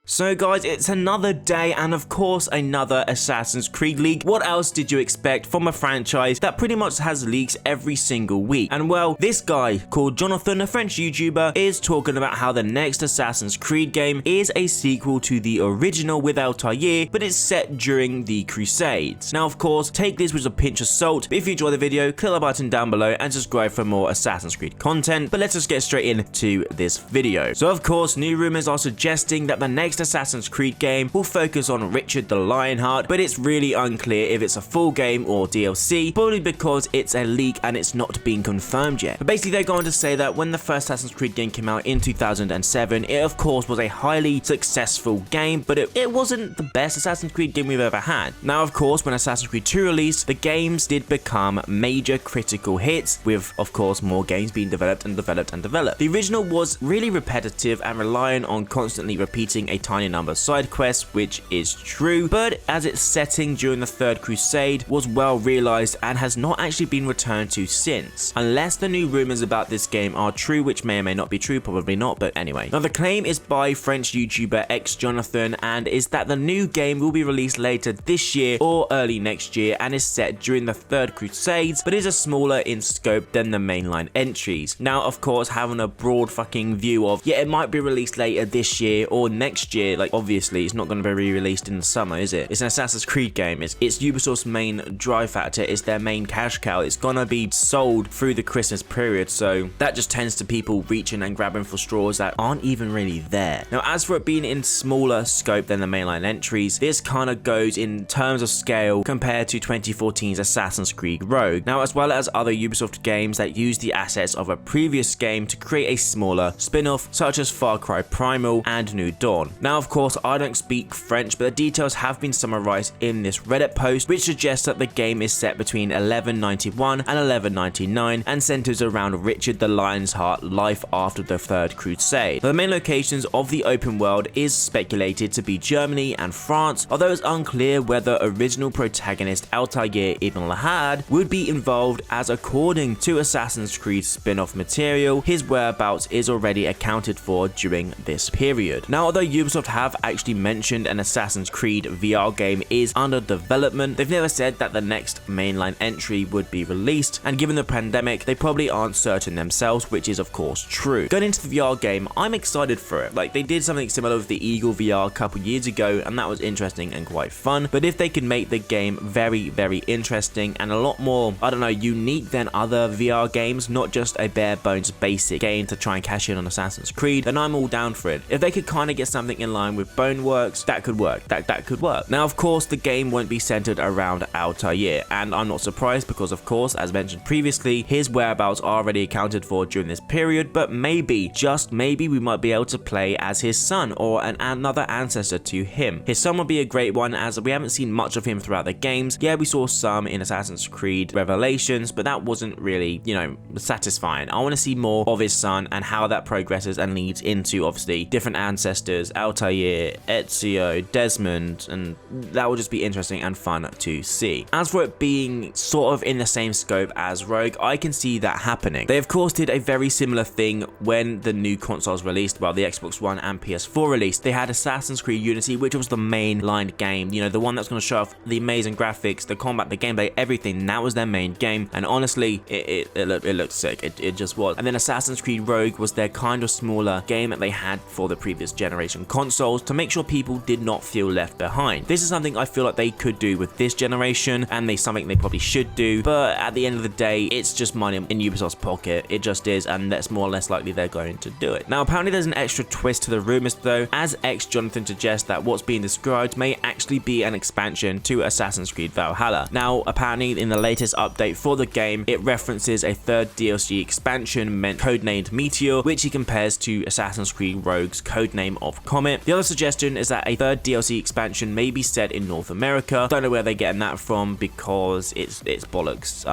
So guys, it's another day and of course another Assassin's Creed leak. What else did you expect from a franchise that pretty much has leaks every single week? And well, this guy called Jonathan, a French YouTuber, is talking about how the next Assassin's Creed game is a sequel to the original with ALTIAR, but it's set during the Crusades. Now of course, take this with a pinch of salt, but if you enjoy the video, click the button down below and subscribe for more Assassin's Creed content. But let's just get straight into this video. So of course, new rumors are suggesting that the next Assassin's Creed game will focus on Richard the Lionheart, but it's really unclear if it's a full game or DLC, probably because it's a leak and it's not been confirmed yet. But basically they're going to say that when the first Assassin's Creed game came out in 2007, it of course was a highly successful game, but it wasn't the best Assassin's Creed game we've ever had. Now of course, when Assassin's Creed 2 released, the games did become major critical hits, with of course more games being developed and developed and developed. The original was really repetitive and reliant on constantly repeating a tiny number of side quests, which is true, but as its setting during the Third Crusade was well realized and has not actually been returned to since, unless the new rumors about this game are true, which may or may not be true, probably not, but anyway. Now the claim is by French YouTuber Jonathan, and is that the new game will be released later this year or early next year and is set during the Third Crusades, but is a smaller in scope than the mainline entries. Now of course, having a broad fucking view of, yeah, it might be released later this year or next year, like obviously it's not going to be re-released in the summer, is it? It's an Assassin's Creed game. It's Ubisoft's main drive factor. It's their main cash cow. It's gonna be sold through the Christmas period, so that just tends to people reaching and grabbing for straws that aren't even really there. Now as for it being in smaller scope than the mainline entries, this kind of goes in terms of scale compared to 2014's Assassin's Creed Rogue. Now as well as other Ubisoft games that use the assets of a previous game to create a smaller spin-off, such as Far Cry Primal and New Dawn. Now of course, I don't speak French, but the details have been summarized in this Reddit post, which suggests that the game is set between 1191 and 1199 and centers around Richard the Lionheart's life after the Third Crusade. The main locations of the open world is speculated to be Germany and France, although it's unclear whether original protagonist ALTIAR ibn Lahad would be involved, as according to Assassin's Creed spin-off material, his whereabouts is already accounted for during this period. Now although Ubisoft have actually mentioned an Assassin's Creed VR game is under development, they've never said that the next mainline entry would be released, and given the pandemic, they probably aren't certain themselves, which is of course true. Going into the VR game, I'm excited for it. Like, they did something similar with the Eagle VR a couple years ago, and that was interesting and quite fun, but if they could make the game very, very interesting and a lot more, I don't know, unique than other VR games, not just a bare bones basic game to try and cash in on Assassin's Creed, then I'm all down for it. If they could kind of get something in line with Boneworks, that could work. That could work. Now of course, the game won't be centered around ALTIAR, and I'm not surprised because of course, as mentioned previously, his whereabouts are already accounted for during this period, but maybe, just maybe, we might be able to play as his son or another ancestor to him. His son would be a great one, as we haven't seen much of him throughout the games. Yeah, we saw some in Assassin's Creed Revelations, but that wasn't really, you know, satisfying. I want to see more of his son and how that progresses and leads into obviously different ancestors, ALTIAR, Ezio, Desmond, and that will just be interesting and fun to see. As for it being sort of in the same scope as Rogue, I can see that happening. They of course did a very similar thing when the new consoles released, well, the Xbox One and PS4 released. They had Assassin's Creed Unity, which was the mainline game, you know, the one that's going to show off the amazing graphics, the combat, the gameplay, everything. That was their main game, and honestly, it looked sick. It just was. And then Assassin's Creed Rogue was their kind of smaller game that they had for the previous generation consoles to make sure people did not feel left behind. This is something I feel like they could do with this generation, and something they probably should do, but at the end of the day, it's just money in Ubisoft's pocket. It just is, and that's more or less likely they're going to do it. Now apparently there's an extra twist to the rumors though, as Jonathan suggests that what's being described may actually be an expansion to Assassin's Creed Valhalla. Now apparently in the latest update for the game, it references a third DLC expansion codenamed Meteor, which he compares to Assassin's Creed Rogue's codename of Comet. The other suggestion is that a third DLC expansion may be set in North America. Don't know where they're getting that from because it's bollocks.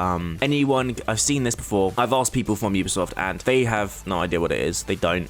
Anyone, I've seen this before. I've asked people from Ubisoft and they have no idea what it is. They don't.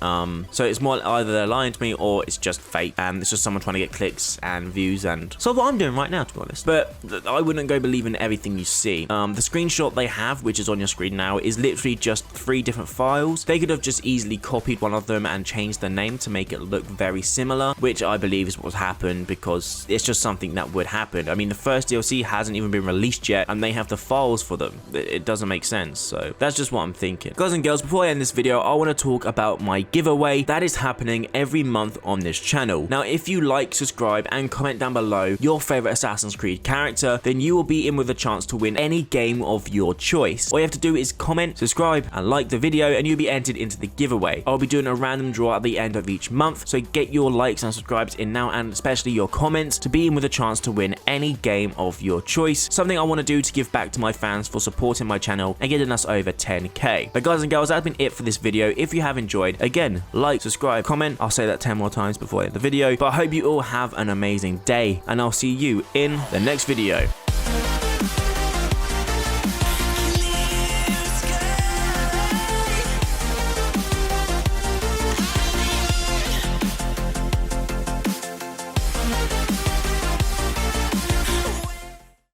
So it's more either they're lying to me or it's just fake and it's just someone trying to get clicks and views days, and so what I'm doing right now, to be honest. But I wouldn't go believing everything you see. The screenshot they have, which is on your screen now, is literally just 3 different files. They could have just easily copied one of them and changed the name to make it look very similar, which I believe is what's happened, because it's just something that would happen. I mean, the first DLC hasn't even been released yet, and they have the files for them. It doesn't make sense, so that's just what I'm thinking. Guys and girls, before I end this video, I want to talk about my giveaway that is happening every month on this channel. Now, if you like, subscribe, and comment down below your favorite Assassin's Creed character, then you will be in with a chance to win any game of your choice. All you have to do is comment, subscribe, and like the video, and you'll be entered into the giveaway. I'll be doing a random draw at the end of each month, so get your likes and subscribes in now, and especially your comments, to be in with a chance to win any game of your choice. Something I want to do to give back to my fans for supporting my channel and getting us over 10k. But guys and girls, that's been it for this video. If you have enjoyed, again, like, subscribe, comment. I'll say that 10 more times before I end the video. But I hope you all have an amazing day, and I'll see you in the next video.